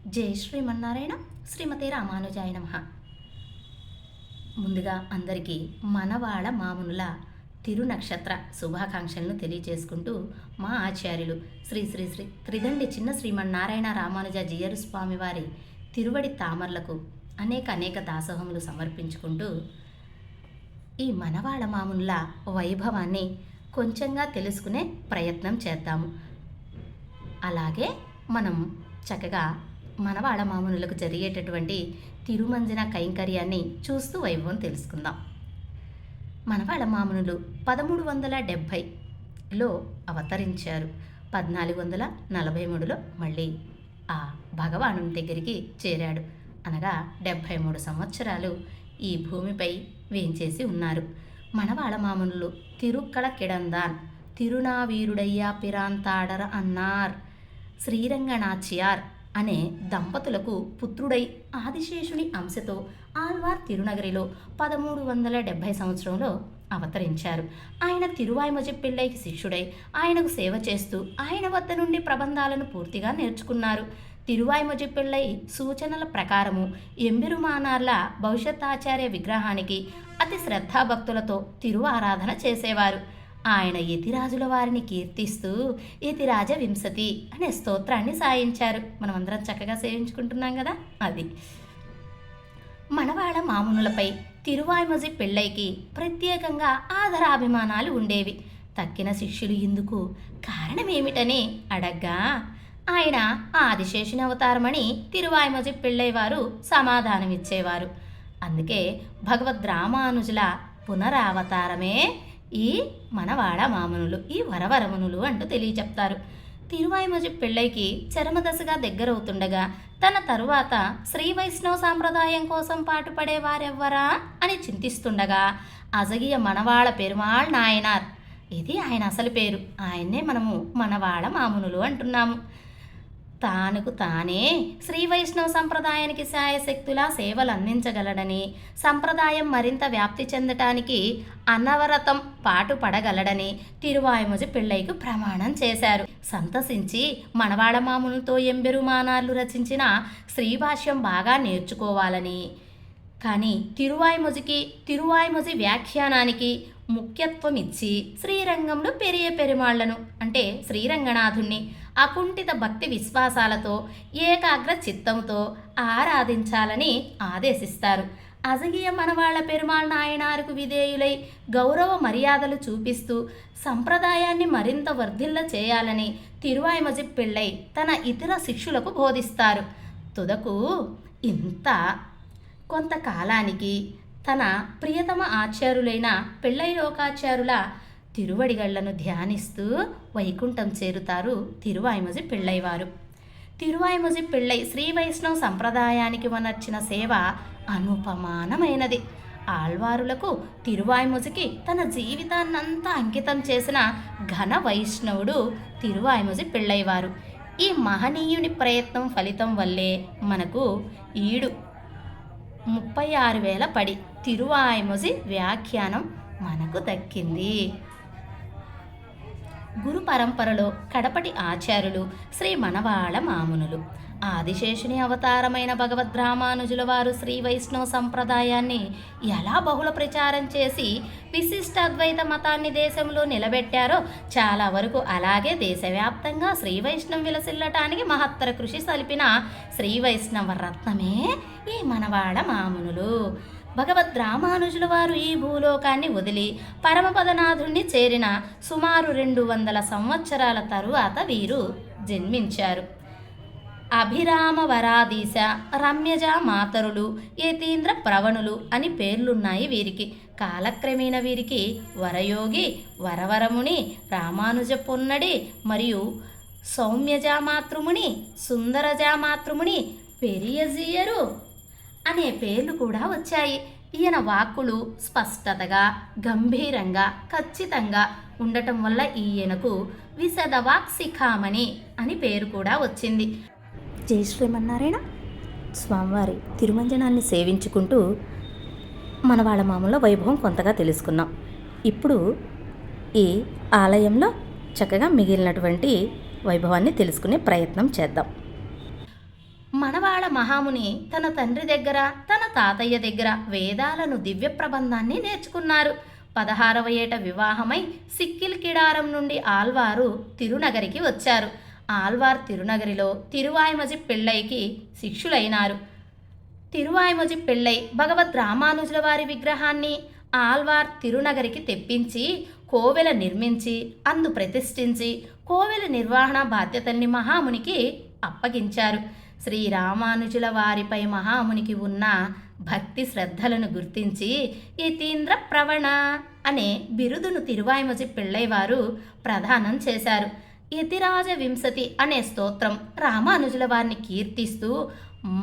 జై శ్రీమన్నారాయణ. శ్రీమతి రామానుజాయ నమః. ముందుగా అందరికీ మనవాళ మామునుల తిరునక్షత్ర శుభాకాంక్షలను తెలియజేసుకుంటూ మా ఆచార్యులు శ్రీ శ్రీ శ్రీ త్రిదండి చిన్న శ్రీమన్నారాయణ రామానుజ జీయరు స్వామి వారి తిరువడి తామర్లకు అనేక దాసోహములు సమర్పించుకుంటూ ఈ మనవాళ మామునుల వైభవాన్ని కొంచెంగా తెలుసుకునే ప్రయత్నం చేద్దాము. అలాగే మనం చక్కగా మనవాళ మామునులకు జరిగేటటువంటి తిరుమంజన కైంకర్యాన్ని చూస్తూ వైభవం తెలుసుకుందాం. మనవాళ మామునులు 1370లో అవతరించారు. 1443లో మళ్ళీ ఆ భగవాను దగ్గరికి చేరాడు. అనగా 73 సంవత్సరాలు ఈ భూమిపై వేంచేసి ఉన్నారు. మనవాళ మామునులు తిరుక్కళ కిడందాన్ తిరునావీరుడయ్యా పిరాంతాడర అన్నార్ శ్రీరంగనాచియార్ అనే దంపతులకు పుత్రుడై ఆదిశేషుని అంశతో ఆల్వార్ తిరునగరిలో 1370 సంవత్సరంలో అవతరించారు. ఆయన తిరువాయిమొజి పిళ్ళైకి శిష్యుడై ఆయనకు సేవ చేస్తూ ఆయన వద్ద నుండి ప్రబంధాలను పూర్తిగా నేర్చుకున్నారు. తిరువాయిమొజి పిళ్ళై సూచనల ప్రకారము ఎంబెరుమానార్ల భవిష్యత్తాచార్య విగ్రహానికి అతి శ్రద్ధాభక్తులతో తిరువారాధన చేసేవారు. ఆయన యతిరాజుల వారిని కీర్తిస్తూ యతిరాజ వింశతి అనే స్తోత్రాన్ని సాయించారు. మనమందరం చక్కగా సేవించుకుంటున్నాం కదా. అది మనవాళ మామునులపై తిరువాయిమొజి పిళ్ళైకి ప్రత్యేకంగా ఆదరాభిమానాలు ఉండేవి. తక్కిన శిష్యులు ఇందుకు కారణమేమిటని అడగ్గా ఆయన ఆదిశేషుని అవతారమని తిరువాయిమొజి పిళ్ళై వారు సమాధానమిచ్చేవారు. అందుకే భగవద్ రామానుజుల పునరావతారమే ఈ మనవాళ మామునులు, ఈ వరవరమునులు అంటూ తెలియచెప్తారు. తిరువాయిమొజి పిళ్ళైకి చరమదశగా దగ్గరవుతుండగా తన తరువాత శ్రీ వైష్ణవ సాంప్రదాయం కోసం పాటుపడే వారెవ్వరా అని చింతిస్తుండగా అజగియ మనవాళ పెరుమాళ్ నాయనార్, ఇది ఆయన అసలు పేరు, ఆయన్నే మనము మనవాళ మామునులు అంటున్నాము. తానుకు తానే శ్రీ వైష్ణవ సంప్రదాయానికి శాయశక్తులా సేవలు అందించగలడని, సంప్రదాయం మరింత వ్యాప్తి చెందటానికి అనవరతం పాటుపడగలడని తిరువాయిమొజి పిళ్ళైకు ప్రమాణం చేశారు. సంతసించి మనవాళ మామునులతో ఎంబెరుమానార్లు రచించిన శ్రీభాష్యం బాగా నేర్చుకోవాలని, కానీ తిరువాయిమొజి వ్యాఖ్యానానికి ముఖ్యత్వం ఇచ్చి శ్రీరంగంలో పెరియ పెరుమాళ్లను అంటే శ్రీరంగనాథుణ్ణి అకుంఠిత భక్తి విశ్వాసాలతో ఏకాగ్ర చిత్తంతో ఆరాధించాలని ఆదేశిస్తారు. అజగియ మనవాళ పెరుమాళ్ నాయనారుకు విధేయులై గౌరవ మర్యాదలు చూపిస్తూ సంప్రదాయాన్ని మరింత వర్ధిల్ల చేయాలని తిరువాయిమొజి పిళ్ళై తన ఇతర శిష్యులకు బోధిస్తారు. తుదకు ఇంత కొంతకాలానికి తన ప్రియతమ ఆచార్యులైన పిళ్ళై లోకాచార్యుల తిరువడిగళ్లను ధ్యానిస్తూ వైకుంఠం చేరుతారు తిరువాయిమొజి పిళ్ళైవారు. తిరువాయిమొజి పిళ్ళై శ్రీ వైష్ణవ సంప్రదాయానికి వనర్చిన సేవ అనుపమానమైనది. ఆళ్వారులకు తిరువాయిమొజికి తన జీవితాన్నంతా అంకితం చేసిన ఘన వైష్ణవుడు తిరువాయిమొజి పిళ్ళైవారు. ఈ మహనీయుని ప్రయత్నం ఫలితం వల్లే మనకు ఈడు 36,000 పడి తిరువాయిమొజి వ్యాఖ్యానం మనకు దక్కింది. గురు పరంపరలో కడపటి ఆచార్యులు శ్రీ మనవాళ మామునులు. ఆదిశేషుని అవతారమైన భగవద్ రామానుజుల వారు శ్రీ వైష్ణవ సంప్రదాయాన్ని ఎలా బహుళ ప్రచారం చేసి విశిష్ట అద్వైత మతాన్ని దేశంలో నిలబెట్టారో చాలా వరకు అలాగే దేశవ్యాప్తంగా శ్రీ వైష్ణవం విలసిల్లటానికి మహత్తర కృషి సలిపిన శ్రీ వైష్ణవ రత్నమే ఈ మనవాళ మామునులు. భగవద్ రామానుజుల వారు ఈ భూలోకాన్ని వదిలి పరమపదనాథుణ్ణి చేరిన సుమారు 200 సంవత్సరాల తరువాత వీరు జన్మించారు. అభిరామ వరాధీశ, రమ్యజ మాతరులు, యతీంద్ర ప్రవణులు అని పేర్లున్నాయి వీరికి. కాలక్రమేణ వీరికి వరయోగి, వరవరముని, రామానుజ పొన్నడి మరియు సౌమ్యజామాతృముని, సుందరజామాతృముని, పెరియజీయరు అనే పేర్లు కూడా వచ్చాయి. ఈయన వాక్కులు స్పష్టతగా, గంభీరంగా, ఖచ్చితంగా ఉండటం వల్ల ఈయనకు విశదవాక్శిఖామణి అని పేరు కూడా వచ్చింది. జై శ్రీమన్నారాయణ. స్వామివారి తిరుమంజనాన్ని సేవించుకుంటూ మనవాళ మామూల వైభవం కొంతగా తెలుసుకున్నాం. ఇప్పుడు ఈ ఆలయంలో చక్కగా మిగిలినటువంటి వైభవాన్ని తెలుసుకునే ప్రయత్నం చేద్దాం. మనవాళ మహాముని తన తండ్రి దగ్గర తన తాతయ్య దగ్గర వేదాలను దివ్య ప్రబంధాన్ని నేర్చుకున్నారు. 16వ ఏట వివాహమై సిక్కిల్ కిడారం నుండి ఆల్వారు తిరునగరికి వచ్చారు. ఆల్వార్ తిరునగరిలో తిరువాయిమజి పిళ్ళైకి శిష్యులైనారు. తిరువాయిమజి పిళ్ళై భగవద్ రామానుజుల వారి విగ్రహాన్ని ఆల్వార్ తిరునగరికి తెప్పించి కోవెల నిర్మించి అందు ప్రతిష్ఠించి కోవెల నిర్వహణ బాధ్యతల్ని మహామునికి అప్పగించారు. శ్రీరామానుజుల వారిపై మహామునికి ఉన్న భక్తి శ్రద్ధలను గుర్తించి యతీంద్ర ప్రవణ అనే బిరుదును తిరువాయిమజి పిళ్ళై వారు ప్రదానం చేశారు. యతిరాజ వింశతి అనే స్తోత్రం రామానుజుల వారిని కీర్తిస్తూ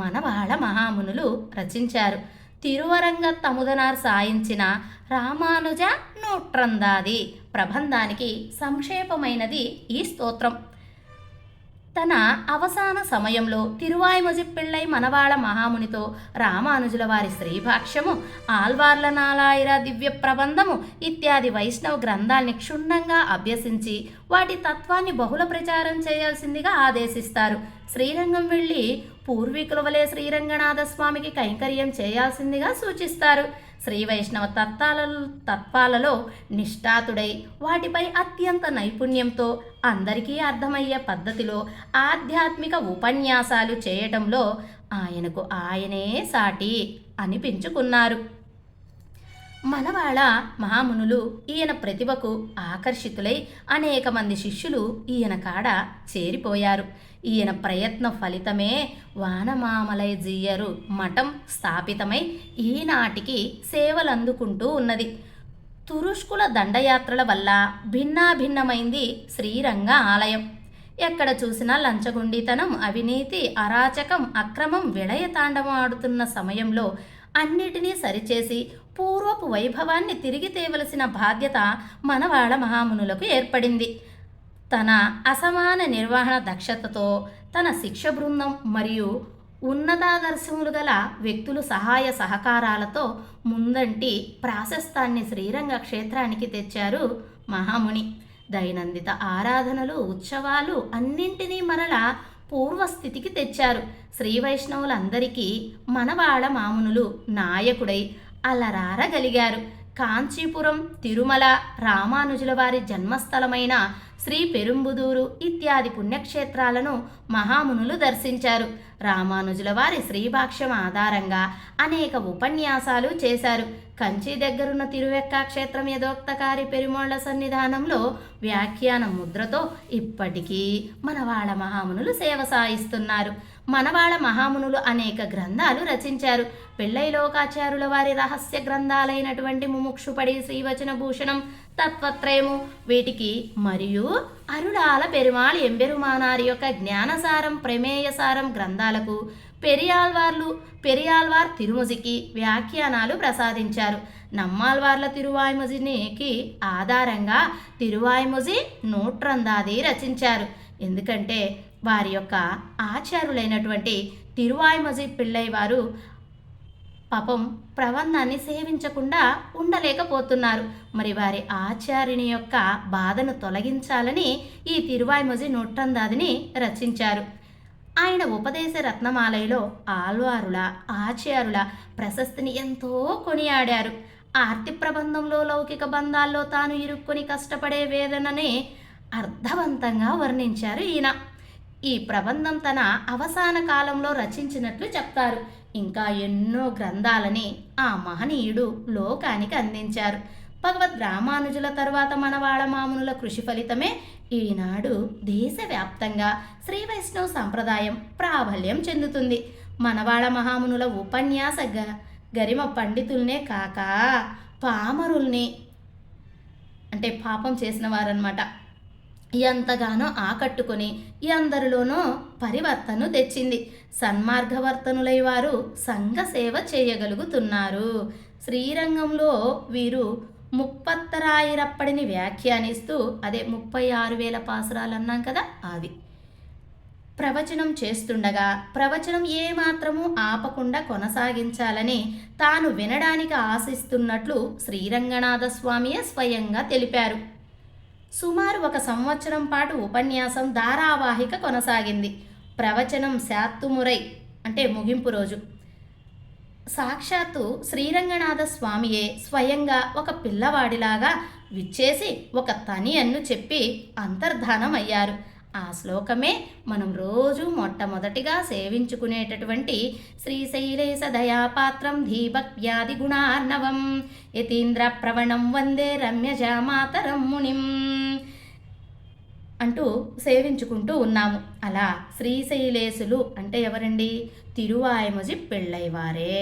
మనవాళ మహామునులు రచించారు. తిరువరంగ తముదనార్ సాయించిన రామానుజ నూట్రందాది ప్రబంధానికి సంక్షేపమైనది ఈ స్తోత్రం. తన అవసాన సమయంలో తిరువాయిమజి పిళ్ళై మనవాళ మహామునితో రామానుజుల వారి శ్రీభాష్యము, ఆల్వార్ల నాలాయిర దివ్య ప్రబంధము ఇత్యాది వైష్ణవ గ్రంథాల్ని క్షుణ్ణంగా అభ్యసించి వాటి తత్వాన్ని బహుళ ప్రచారం చేయాల్సిందిగా ఆదేశిస్తారు. శ్రీరంగం వెళ్ళి పూర్వీకుల వలె శ్రీరంగనాథ స్వామికి కైంకర్యం చేయాల్సిందిగా సూచిస్తారు. శ్రీ వైష్ణవ తత్వాలలో నిష్ఠాతుడై వాటిపై అత్యంత నైపుణ్యంతో అందరికీ అర్థమయ్యే పద్ధతిలో ఆధ్యాత్మిక ఉపన్యాసాలు చేయటంలో ఆయనకు ఆయనే సాటి అనిపించుకున్నారు. మనవాళ మహామునులు ఈయన ప్రతిభకు ఆకర్షితులై అనేక మంది శిష్యులు ఈయన కాడ చేరిపోయారు. ఈయన ప్రయత్న ఫలితమే వానమామలై జీయరు మఠం స్థాపితమై ఈనాటికి సేవలందుకుంటూ ఉన్నది. తురుష్కుల దండయాత్రల వల్ల భిన్నాభిన్నమైంది శ్రీరంగ ఆలయం. ఎక్కడ చూసినా లంచగొండితనం, అవినీతి, అరాచకం, అక్రమం విలయతాండవం ఆడుతున్న సమయంలో అన్నిటినీ సరిచేసి పూర్వపు వైభవాన్ని తిరిగి తేవలసిన బాధ్యత మనవాళ మహామునులకు ఏర్పడింది. తన అసమాన నిర్వహణ దక్షతతో తన శిక్ష బృందం మరియు ఉన్నతాదర్శములు గల వ్యక్తులు సహాయ సహకారాలతో ముందంటి ప్రాశస్తాన్ని శ్రీరంగ క్షేత్రానికి తెచ్చారు మహాముని. దైనందిత ఆరాధనలు, ఉత్సవాలు అన్నింటినీ మరల పూర్వస్థితికి తెచ్చారు. శ్రీ వైష్ణవులందరికీ మనవాళ మామునులు నాయకుడై అలరారగలిగారు. కాంచీపురం, తిరుమల, రామానుజుల వారి జన్మస్థలమైన శ్రీ పెరుంబుదూరు ఇత్యాది పుణ్యక్షేత్రాలను మహామునులు దర్శించారు. రామానుజుల వారి శ్రీభాష్యం ఆధారంగా అనేక ఉపన్యాసాలు చేశారు. కంచి దగ్గరున్న తిరువెక్క క్షేత్రం యథోక్తకారి పెరుమాళ్ల సన్నిధానంలో వ్యాఖ్యాన ముద్రతో ఇప్పటికీ మనవాళ మహామునులు సేవ సాయిస్తున్నారు. మనవాళ మహామునులు అనేక గ్రంథాలు రచించారు. పెళ్ళై లోకాచారుల వారి రహస్య గ్రంథాలైనటువంటి ముముక్షుపడి, శ్రీవచన భూషణం, తత్వత్రయము వీటికి మరియు అరుడాల పెరుమాళ్ ఎంబెరుమానారి యొక్క జ్ఞానసారం, ప్రమేయసారం గ్రంథాలకు పెరియాల్వార్ తిరుమజికి వ్యాఖ్యానాలు ప్రసాదించారు. నమ్మాల్వార్ల తిరువాయిమజికి ఆధారంగా తిరువాయిమజి నూట్రందాది రచించారు. ఎందుకంటే వారి యొక్క ఆచార్యులైనటువంటి తిరువాయిమజి పిళ్ళై వారు పాపం ప్రబంధాన్ని సేవించకుండా ఉండలేకపోతున్నారు. మరి వారి ఆచార్యుని యొక్క బాధను తొలగించాలని ఈ తిరువాయిమజి నూట్రందాదిని రచించారు. ఆయన ఉపదేశ రత్నమాలయలో ఆల్వారుల ఆచార్యుల ప్రశస్తిని ఎంతో కొనియాడారు. ఆర్తి ప్రబంధంలో లౌకిక బంధాల్లో తాను ఇరుక్కొని కష్టపడే వేదనని అర్థవంతంగా వర్ణించారు ఈయన. ఈ ప్రబంధం తన అవసాన కాలంలో రచించినట్లు చెప్తారు. ఇంకా ఎన్నో గ్రంథాలని ఆ మహనీయుడు లోకానికి అందించారు. భగవద్ రామానుజుల తర్వాత మనవాళ మామునుల కృషి ఫలితమే ఈనాడు దేశవ్యాప్తంగా శ్రీ వైష్ణవ సంప్రదాయం ప్రాబల్యం చెందుతుంది. మనవాళ మహామునుల ఉపన్యాస గరిమ పండితుల్నే కాక పామరుల్ని, అంటే పాపం చేసిన వారన్నమాట, ఎంతగానో ఆకట్టుకొని అందరిలోనూ పరివర్తన తెచ్చింది. సన్మార్గవర్తనులై వారు సంఘ సేవ చేయగలుగుతున్నారు. శ్రీరంగంలో వీరు ముప్పత్తరాయిరప్పడిని వ్యాఖ్యానిస్తూ, అదే 36,000 పాసురాలు అన్నాం కదా, అది ప్రవచనం చేస్తుండగా ప్రవచనం ఏమాత్రము ఆపకుండా కొనసాగించాలని తాను వినడానికి ఆశిస్తున్నట్లు శ్రీరంగనాథ స్వామియే స్వయంగా తెలిపారు. సుమారు 1 సంవత్సరం పాటు ఉపన్యాసం ధారావాహిక కొనసాగింది. ప్రవచనం శాత్తుమురై అంటే ముగింపు రోజు సాక్షాత్తు శ్రీరంగనాథ స్వామియే స్వయంగా ఒక పిల్లవాడిలాగా విచ్చేసి ఒక తనియన్ను చెప్పి అంతర్ధానం అయ్యారు. ఆ శ్లోకమే మనం రోజు మొట్టమొదటిగా సేవించుకునేటటువంటి శ్రీశైలేశ దయాపాత్రం ధీభక్త్యాది గుణార్ణవం యతీంద్ర ప్రవణం వందే రమ్యజామాతరం మునిం అంటూ సేవించుకుంటూ ఉన్నాము. అలా శ్రీశైలేశులు అంటే ఎవరండి? తిరువాయిమొజి పిళ్ళై వారే.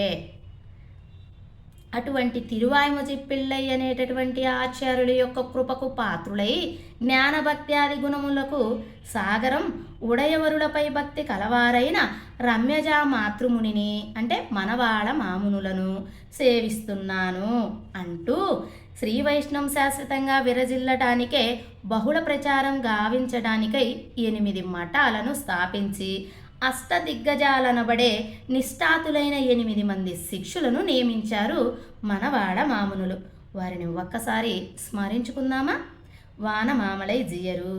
అటువంటి తిరువాయిమొజి పిళ్ళై అనేటటువంటి ఆచార్యుల యొక్క కృపకు పాత్రులై జ్ఞానభక్త్యాది గుణములకు సాగరం ఉడయవరులపై భక్తి కలవారైన రమ్యజా మాతృమునిని అంటే మనవాళ మామునులను సేవిస్తున్నాను అంటూ శ్రీ వైష్ణవం శాశ్వతంగా విరజిల్లటానికే బహుళ ప్రచారం గావించడానికై 8 మఠాలను స్థాపించి అష్టదిగ్గజాలనబడే నిష్ఠాతులైన 8 మంది శిష్యులను నియమించారు మనవాడ మామునులు. వారిని ఒక్కసారి స్మరించుకుందామా? వానమామలై జియరు,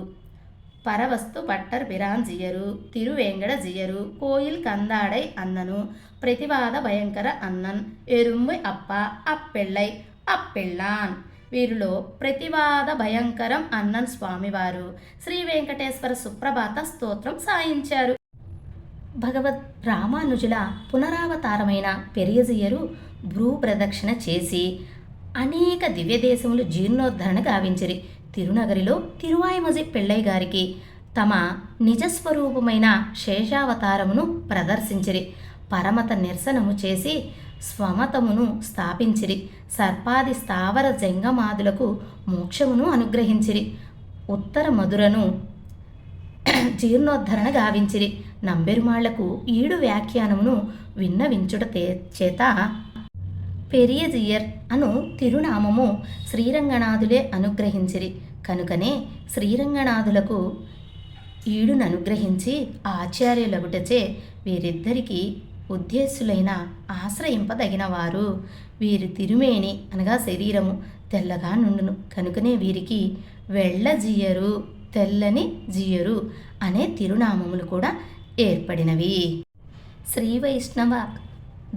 పరవస్తు పట్టర్ పిరాన్ జియరు, తిరువేంగడ జియరు, కోయిల్ కందాడై అన్నను, ప్రతివాద భయంకర అన్నన్, ఎరుంబు అప్ప అప్పెళ్ళై అప్పెళ్ళాన్. వీరిలో ప్రతివాద భయంకరం అన్నన్ స్వామివారు శ్రీ వెంకటేశ్వర సుప్రభాత స్తోత్రం సాయించారు. భగవద్ రామానుజుల పునరావతారమైన పెరియజియరు భ్రూ ప్రదక్షిణ చేసి అనేక దివ్యదేశములు జీర్ణోద్ధరణ గావించిరి. తిరునగరిలో తిరువాయిమొజి పిళ్ళై గారికి తమ నిజస్వరూపమైన శేషావతారమును ప్రదర్శించిరి. పరమత నిరసనము చేసి స్వమతమును స్థాపించిరి. సర్పాది స్థావర జంగమాదులకు మోక్షమును అనుగ్రహించిరి. ఉత్తర మధురను జీర్ణోద్ధరణ గావించిరి. నంబెరుమాళ్లకు ఈడు వ్యాఖ్యానమును విన్నవించుట చేత పెరియజియర్ అను తిరునామము శ్రీరంగనాథులే అనుగ్రహించిరి. కనుకనే శ్రీరంగనాథులకు ఈడును అనుగ్రహించి ఆచార్యులగుటచే వీరిద్దరికీ ఉద్దేశులైన ఆశ్రయింపదగినవారు. వీరి తిరుమేని అనగా శరీరము తెల్లగా నుండును. కనుకనే వీరికి వెళ్ళజియరు, తెల్లని జియరు అనే తిరునామములు కూడా ఏర్పడినవి. శ్రీ వైష్ణవ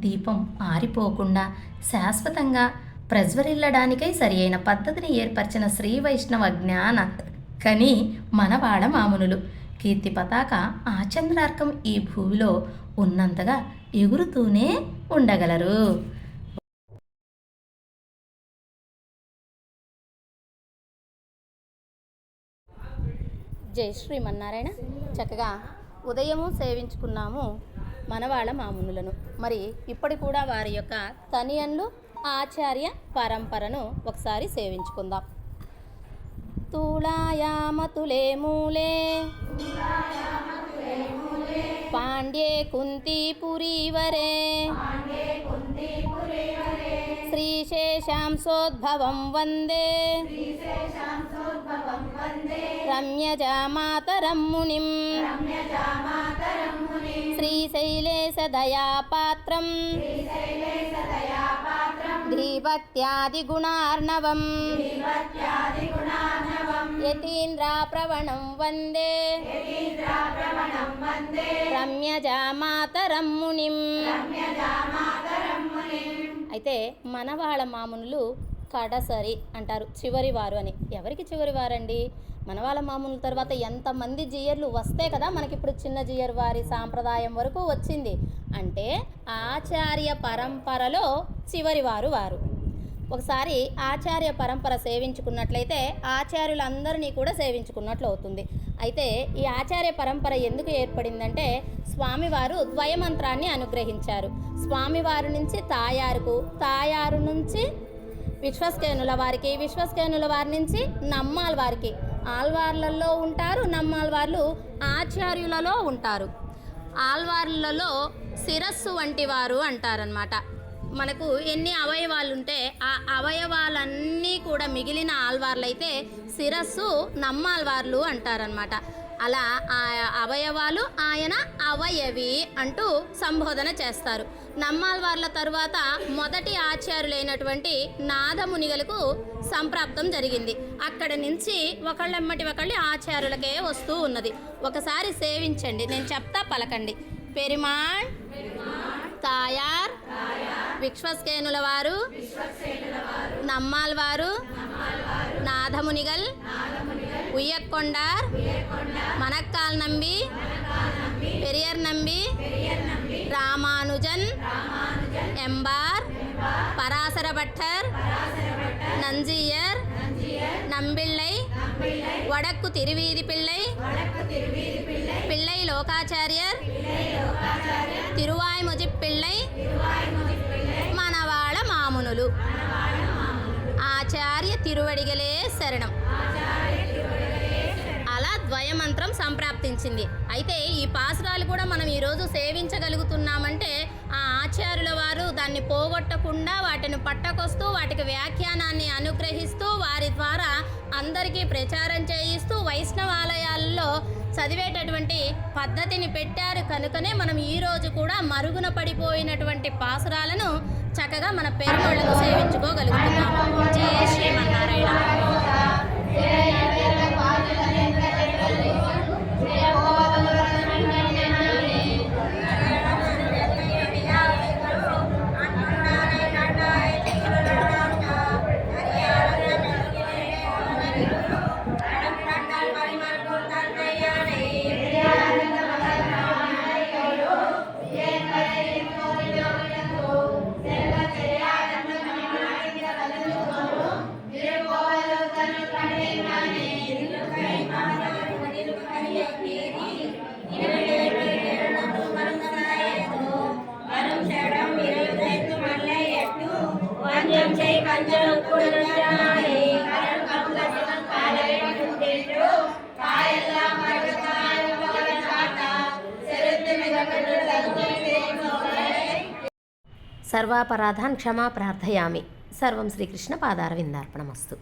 దీపం ఆరిపోకుండా శాశ్వతంగా ప్రజ్వరిల్లడానికై సరి అయిన పద్ధతిని ఏర్పరిచిన శ్రీ వైష్ణవ జ్ఞాన కని మనవాడ మామునులు. కీర్తి పతాక ఆచంద్రార్కం ఈ భూమిలో ఉన్నంతగా ఎగురుతూనే ఉండగలరు. జై శ్రీమన్నారాయణ. చక్కగా ఉదయము సేవించుకున్నాము మనవాళ్ళ మామునులను. మరి ఇప్పటి కూడా వారి యొక్క తనియన్లు ఆచార్య పరంపరను ఒకసారి సేవించుకుందాం. తూళాయామతులే మూలే పాండ్యే కుంతీపురీవరే శ్రీశేషాంసోద్భవం వందే రమ్యజామాతరం మునిం శ్రీశైలేశ దయాపాత్రం ధీభక్త్యాది గుణార్ణవం యతీంద్రాప్రవణం వందే రమ్యజామాతరం మునిం. అయితే మనవాళ్ళ మామునులు కడసరి అంటారు, చివరి వారు అని. ఎవరికి చివరి వారండి? మనవాళ్ళ మామునుల తర్వాత ఎంతమంది జియర్లు వస్తే కదా మనకిప్పుడు చిన్న జియర్ వారి సాంప్రదాయం వరకు వచ్చింది. అంటే ఆచార్య పరంపరలో చివరి వారు వారు. ఒకసారి ఆచార్య పరంపర సేవించుకున్నట్లయితే ఆచార్యులందరినీ కూడా సేవించుకున్నట్లు అవుతుంది. అయితే ఈ ఆచార్య పరంపర ఎందుకు ఏర్పడిందంటే స్వామివారు ద్వయమంత్రాన్ని అనుగ్రహించారు. స్వామివారి నుంచి తాయారుకు, తాయారు నుంచి విశ్వస్కేనుల వారికి, విశ్వస్కేనుల వారి నుంచి నమ్మాల్ వారికి. ఆల్వార్లలో ఉంటారు, నమ్మాల్ వాళ్ళు ఆచార్యులలో ఉంటారు. ఆల్వార్లలో శిరస్సు వంటి వారు అంటారనమాట. మనకు ఎన్ని అవయవాలు ఉంటే ఆ అవయవాలన్నీ కూడా మిగిలిన ఆల్వార్లు అయితే శిరస్సు నమ్మాల్వార్లు అంటారనమాట. అలా ఆ అవయవాలు ఆయన అవయవి అంటూ సంబోధన చేస్తారు. నమ్మాల్వార్ల తరువాత మొదటి ఆచార్యులైనటువంటి నాదమునిగలకు సంప్రాప్తం జరిగింది. అక్కడి నుంచి ఒకళ్ళెమ్మటి ఒకళ్ళు ఆచార్యులకే వస్తూ ఉన్నది. ఒకసారి సేవించండి, నేను చెప్తా పలకండి. పెరిమాళ్ తాయార్ విశ్వస్కేనుల వారు నమ్మాల్ వారు నాథమునిగల్ ఉయ్యకొండార్ మనక్కాల్ నంబి పెరియర్ నంబి రామానుజన్ ఎంబార్ పరాశర భట్టర్ నంజియర్ நம்பிள்ளை வடக்கு திருவீதி பிள்ளை பிள்ளை லோகாச்சாரியர் తిరువాయిముజి పిళ్ళై మనవాళ మామునులు ఆచార్య తిరువడిగలే శరణం. అలా ద్వయమంత్రం సంప్రాప్తించింది. అయితే ఈ పాసురాలు కూడా మనం ఈరోజు సేవించగలుగుతున్నామంటే ఆ ఆచార్యుల వారు దాన్ని పోగొట్టకుండా వాటిని పట్టకొస్తూ వాటికి వ్యాఖ్యానాన్ని అనుగ్రహిస్తూ వారి ద్వారా అందరికీ ప్రచారం చేయిస్తూ వైష్ణవాలయాల్లో చదివేటటువంటి పద్ధతిని పెట్టారు. కనుకనే మనం ఈరోజు కూడా మరుగున పడిపోయినటువంటి పాసురాలను చక్కగా మన పెరుమాళ్లకు సేవించుకోగలుగుతున్నాము. జయ శ్రీమన్నారాయణ. సర్వాపరాధాన్ క్షమా ప్రార్థయామి. సర్వం శ్రీకృష్ణ పాదారవిందార్పణమస్తు.